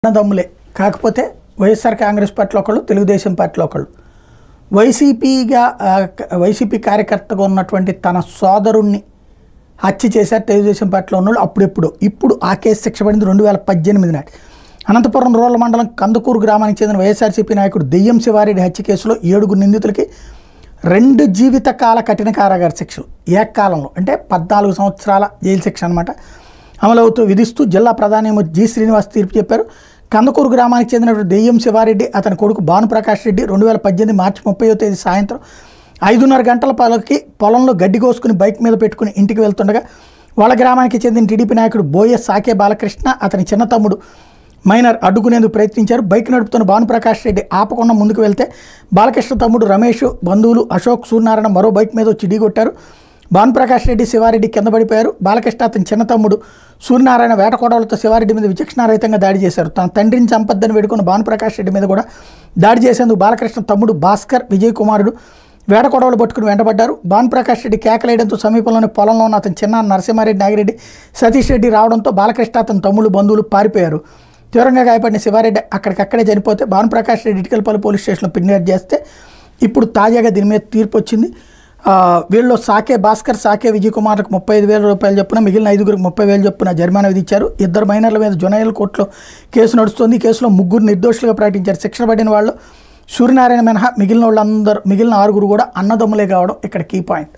అన్నదమ్ములే. కాకపోతే వైఎస్ఆర్ కాంగ్రెస్ పార్టీలో ఒకళ్ళు, తెలుగుదేశం పార్టీలో ఒకళ్ళు. వైసీపీ కార్యకర్తగా ఉన్నటువంటి తన సోదరుణ్ణి హత్య చేశారు తెలుగుదేశం పార్టీలో ఉన్నోళ్ళు అప్పుడెప్పుడు. ఇప్పుడు ఆ కేసు శిక్ష పడింది 2018 నాటి. అనంతపురం రూరల్ మండలం కందుకూరు గ్రామానికి చెందిన వైఎస్ఆర్సీపీ నాయకుడు దెయ్యం శివారెడ్డి హత్య కేసులో 7 నిందితులకి 2 జీవితకాల కఠిన కారాగార శిక్షలు ఏకకాలంలో, అంటే 14 సంవత్సరాల జైలు శిక్ష అనమాట, అమలవుతూ విధిస్తూ జిల్లా ప్రధాని జి శ్రీనివాస్ తీర్పు చెప్పారు. కందుకూరు గ్రామానికి చెందినటువంటి దెయ్యం శివారెడ్డి, అతని కొడుకు భానుప్రకాష్ రెడ్డి 2018 మార్చి 30వ తేదీ సాయంత్రం 5:30 గంటల పాలకి పొలంలో గడ్డి కోసుకుని బైక్ మీద పెట్టుకుని ఇంటికి వెళ్తుండగా వాళ్ళ గ్రామానికి చెందిన టీడీపీ నాయకుడు బోయ సాకే బాలకృష్ణ, అతని చిన్న తమ్ముడు మైనర్ అడ్డుకునేందుకు ప్రయత్నించారు. బైక్ నడుపుతున్న భానుప్రకాష్ రెడ్డి ఆపకుండా ముందుకు వెళ్తే బాలకృష్ణ తమ్ముడు రమేష్, బంధువులు అశోక్, సూర్యనారాయణ మరో బైక్ మీద వచ్చి ఢీకొట్టారు. భానుప్రకాష్ రెడ్డి, శివారెడ్డి కింద పడిపోయారు. బాలకృష్ణ, అతని చిన్న తమ్ముడు సూర్యనారాయణ వేటకోడలతో శివారెడ్డి మీద విచక్షణారహితంగా దాడి చేశారు. తన తండ్రిని చంపొద్దని వేడుకున్న భానుప్రకాష్ రెడ్డి మీద కూడా దాడి చేసేందుకు బాలకృష్ణ తమ్ముడు భాస్కర్, విజయ్ కుమారుడు వేటకొడవలు పట్టుకుని వెంటబడ్డారు. భానుప్రకాష్ రెడ్డి కేకలేయడంతో సమీపంలోని పొలంలో ఉన్న అతని చిన్న నరసింహారెడ్డి, నాగిరెడ్డి, సతీష్ రెడ్డి రావడంతో బాలకృష్ణ, అతని తమ్ముడు, బంధువులు పారిపోయారు. తీవ్రంగా గాయపడిన శివారెడ్డి అక్కడికక్కడే చనిపోతే భానుప్రకాష్ రెడ్డి ఇటుకలపల్లి పోలీస్ స్టేషన్లో ఫిర్యాదు చేస్తే ఇప్పుడు తాజాగా దీని మీద తీర్పు వచ్చింది. వీళ్ళు సాకే భాస్కర్, సాకే విజయ్ కుమార్లకు 35,000 రూపాయలు చొప్పున, మిగిలిన 5గురికి 30,000 చొప్పున జరిమానా విధించారు. 2 మైనర్ల మీద జునైల్ కోర్టులో కేసు నడుస్తుంది. ఈ కేసులో 3 నిర్దోషులుగా ప్రకటించారు. శిక్షణ పడిన వాళ్ళు సూర్యనారాయణ మినహా మిగిలిన 6 కూడా అన్నదమ్ములే కావడం ఇక్కడ కీ పాయింట్.